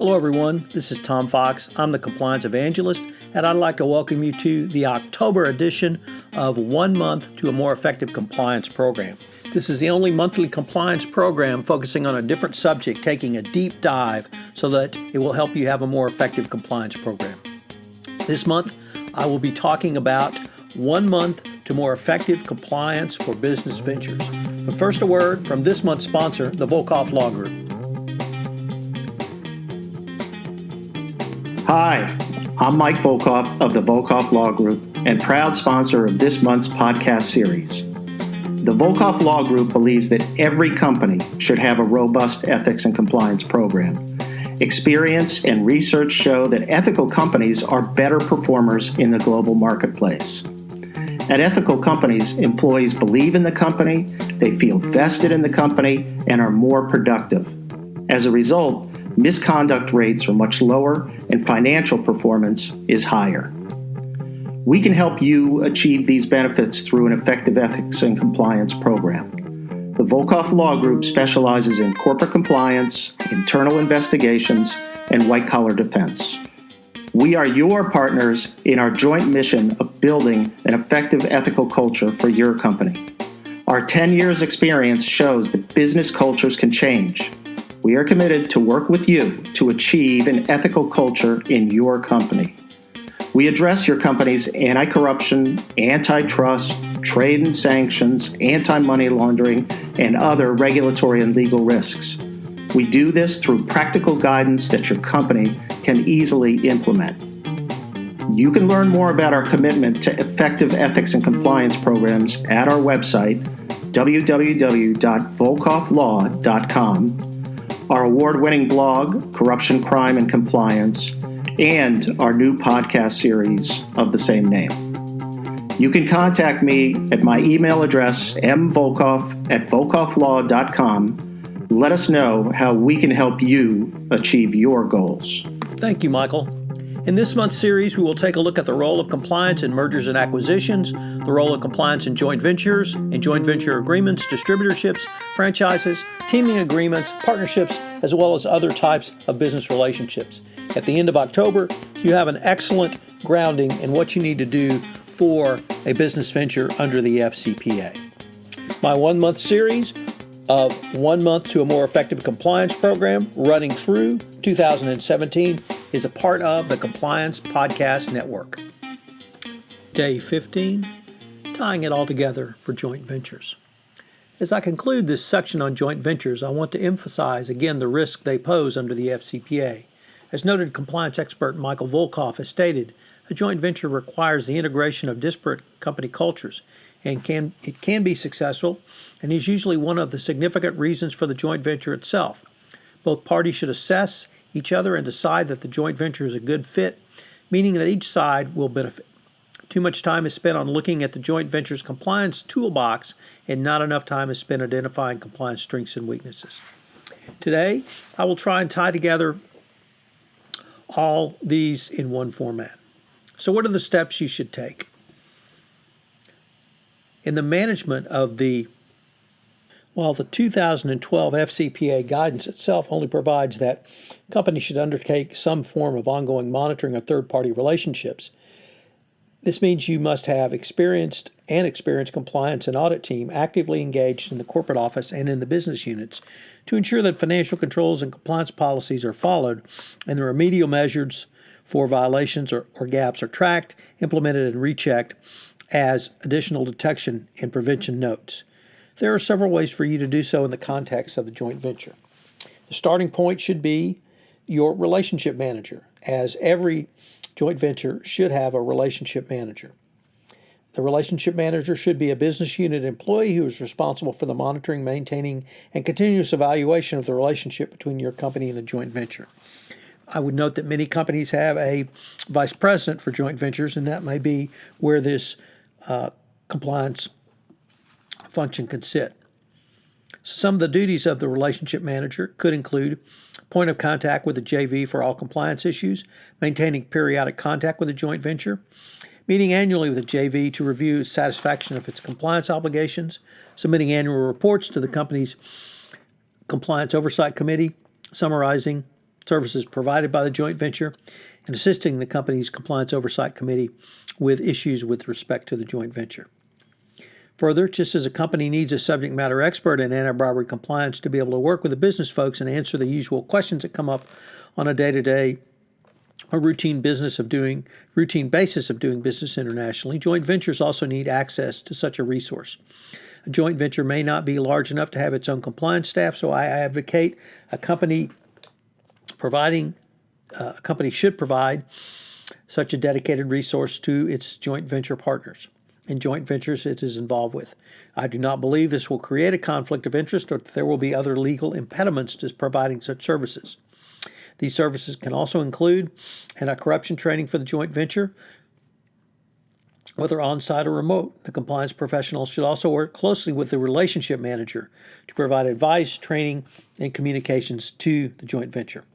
Hello everyone, this is Tom Fox. I'm the Compliance Evangelist, and I'd like to welcome you to the October edition of 1 Month to a More Effective Compliance program. This is the only monthly compliance program focusing on a different subject, taking a deep dive so that it will help you have a more effective compliance program. This month, I will be talking about 1 month to more effective compliance for business ventures. But first, a word from this month's sponsor, the Volkoff Law Group. Hi, I'm Mike Volkoff of the Volkoff Law Group and proud sponsor of this month's podcast series. The Volkoff Law Group believes that every company should have a robust ethics and compliance program. Experience and research show that ethical companies are better performers in the global marketplace. At ethical companies, employees believe in the company, they feel vested in the company, and are more productive. As a result, misconduct rates are much lower and financial performance is higher. We can help you achieve these benefits through an effective ethics and compliance program. The Volkoff Law Group specializes in corporate compliance, internal investigations, and white-collar defense. We are your partners in our joint mission of building an effective ethical culture for your company. Our 10 years experience shows that business cultures can change. We are committed to work with you to achieve an ethical culture in your company. We address your company's anti-corruption, antitrust, trade and sanctions, anti-money laundering, and other regulatory and legal risks. We do this through practical guidance that your company can easily implement. You can learn more about our commitment to effective ethics and compliance programs at our website, www.volkofflaw.com, our award-winning blog, Corruption, Crime, and Compliance, and our new podcast series of the same name. You can contact me at my email address, mvolkoff@volkofflaw.com. Let us know how we can help you achieve your goals. Thank you, Michael. In this month's series, we will take a look at the role of compliance in mergers and acquisitions, the role of compliance in joint ventures, in joint venture agreements, distributorships, franchises, teaming agreements, partnerships, as well as other types of business relationships. At the end of October, you have an excellent grounding in what you need to do for a business venture under the FCPA. My 1 month series of 1 month to a more effective compliance program running through 2017 is a part of the Compliance Podcast Network. Day 15, tying it all together for joint ventures. As I conclude this section on joint ventures, I want to emphasize again the risk they pose under the FCPA. As noted compliance expert Michael Volkoff has stated, a joint venture requires the integration of disparate company cultures, and it can be successful and is usually one of the significant reasons for the joint venture itself. Both parties should assess each other and decide that the joint venture is a good fit, meaning that each side will benefit. Too much time is spent on looking at the joint venture's compliance toolbox and not enough time is spent identifying compliance strengths and weaknesses. Today, I will try and tie together all these in one format. So what are the steps you should take? In the management of while the 2012 FCPA guidance itself only provides that companies should undertake some form of ongoing monitoring of third-party relationships, this means you must have experienced compliance and audit team actively engaged in the corporate office and in the business units to ensure that financial controls and compliance policies are followed and the remedial measures for violations or gaps are tracked, implemented, and rechecked as additional detection and prevention notes. There are several ways for you to do so in the context of the joint venture. The starting point should be your relationship manager, as every joint venture should have a relationship manager. The relationship manager should be a business unit employee who is responsible for the monitoring, maintaining, and continuous evaluation of the relationship between your company and a joint venture. I would note that many companies have a vice president for joint ventures, and that may be where this compliance function can sit. So some of the duties of the relationship manager could include point of contact with the JV for all compliance issues, maintaining periodic contact with the joint venture, meeting annually with the JV to review satisfaction of its compliance obligations, submitting annual reports to the company's Compliance Oversight Committee, summarizing services provided by the joint venture, and assisting the company's Compliance Oversight Committee with issues with respect to the joint venture. Further, just as a company needs a subject matter expert in anti-bribery compliance to be able to work with the business folks and answer the usual questions that come up on a day-to-day or routine basis of doing business internationally, joint ventures also need access to such a resource. A joint venture may not be large enough to have its own compliance staff, so I advocate a company should provide such a dedicated resource to its joint venture partners and joint ventures it is involved with. I do not believe this will create a conflict of interest or that there will be other legal impediments to providing such services. These services can also include anti-corruption training for the joint venture, whether on-site or remote. The compliance professionals should also work closely with the relationship manager to provide advice, training, and communications to the joint venture.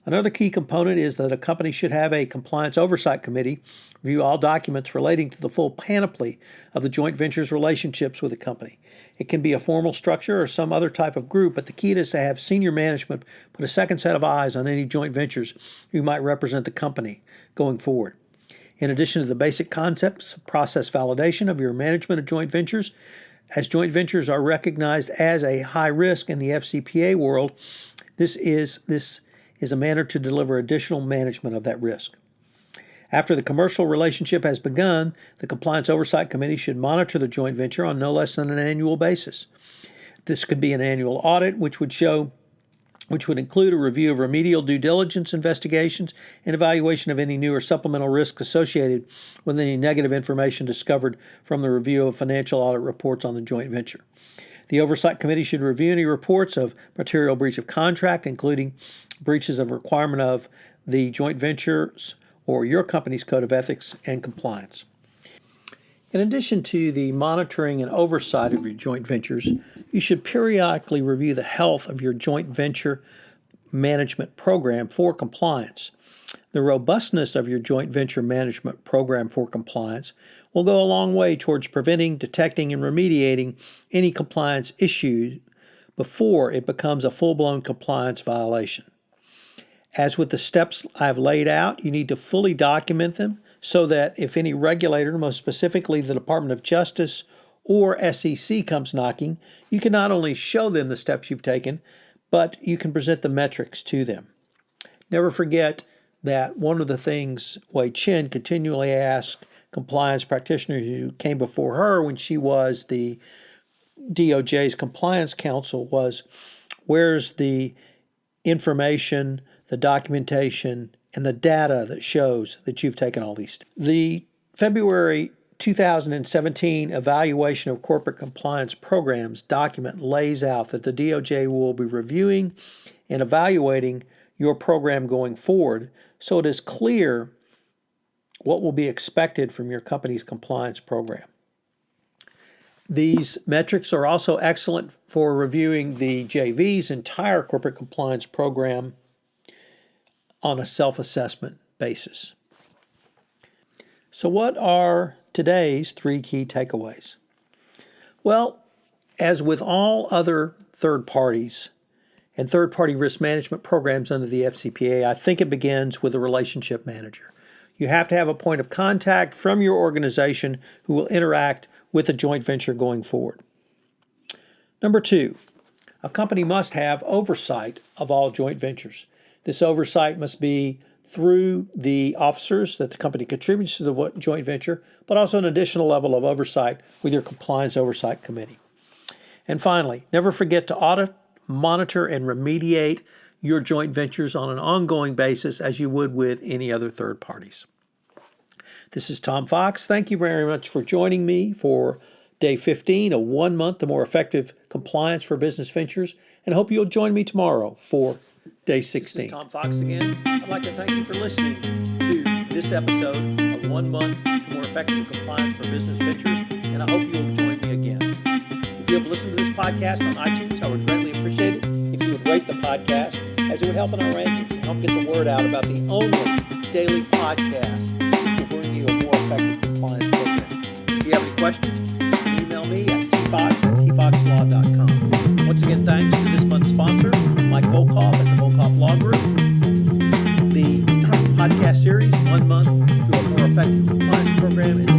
Another key component is that a company should have a compliance oversight committee review all documents relating to the full panoply of the joint venture's relationships with the company. It can be a formal structure or some other type of group, but the key is to have senior management put a second set of eyes on any joint ventures who might represent the company going forward. In addition to the basic concepts of process validation of your management of joint ventures, as joint ventures are recognized as a high risk in the FCPA world, this is a manner to deliver additional management of that risk. After the commercial relationship has begun, the Compliance Oversight Committee should monitor the joint venture on no less than an annual basis. This could be an annual audit, which would include a review of remedial due diligence investigations and evaluation of any new or supplemental risks associated with any negative information discovered from the review of financial audit reports on the joint venture. The Oversight Committee should review any reports of material breach of contract, including breaches of requirement of the joint ventures or your company's code of ethics and compliance. In addition to the monitoring and oversight of your joint ventures, you should periodically review the health of your joint venture management program for compliance. The robustness of your joint venture management program for compliance will go a long way towards preventing, detecting, and remediating any compliance issues before it becomes a full-blown compliance violation. As with the steps I've laid out, you need to fully document them so that if any regulator, most specifically the Department of Justice or SEC, comes knocking, you can not only show them the steps you've taken, but you can present the metrics to them. Never forget that one of the things Wei Chin continually asked compliance practitioners who came before her when she was the DOJ's compliance counsel was, where's the information, the documentation, and the data that shows that you've taken all these steps? The February 2017 Evaluation of Corporate Compliance Programs document lays out that the DOJ will be reviewing and evaluating your program going forward, so it is clear what will be expected from your company's compliance program. These metrics are also excellent for reviewing the JV's entire corporate compliance program on a self-assessment basis. So what are today's 3 key takeaways? Well, as with all other third parties and third-party risk management programs under the FCPA, I think it begins with a relationship manager. You have to have a point of contact from your organization who will interact with a joint venture going forward. Number 2, a company must have oversight of all joint ventures. This oversight must be through the officers that the company contributes to the joint venture, but also an additional level of oversight with your Compliance Oversight Committee. And finally, never forget to audit, monitor, and remediate your joint ventures on an ongoing basis as you would with any other third parties. This is Tom Fox. Thank you very much for joining me for Day 15, a 1-month to more effective compliance for business ventures, and I hope you'll join me tomorrow for Day 16. This is Tom Fox again. I'd like to thank you for listening to this episode of 1 month to more effective compliance for business ventures, and I hope you'll join me again. If you have listened to this podcast on iTunes, I would greatly appreciate it if you would rate the podcast, as it would help in our rankings and help get the word out about the only daily podcast which will bring you a more effective compliance program. If you have any questions, email me at tfox@tfoxlaw.com. Once again, thanks to this month's sponsor, Mike Volkoff at the Volkoff Law Group. The podcast series, 1 month to a more effective compliance program, is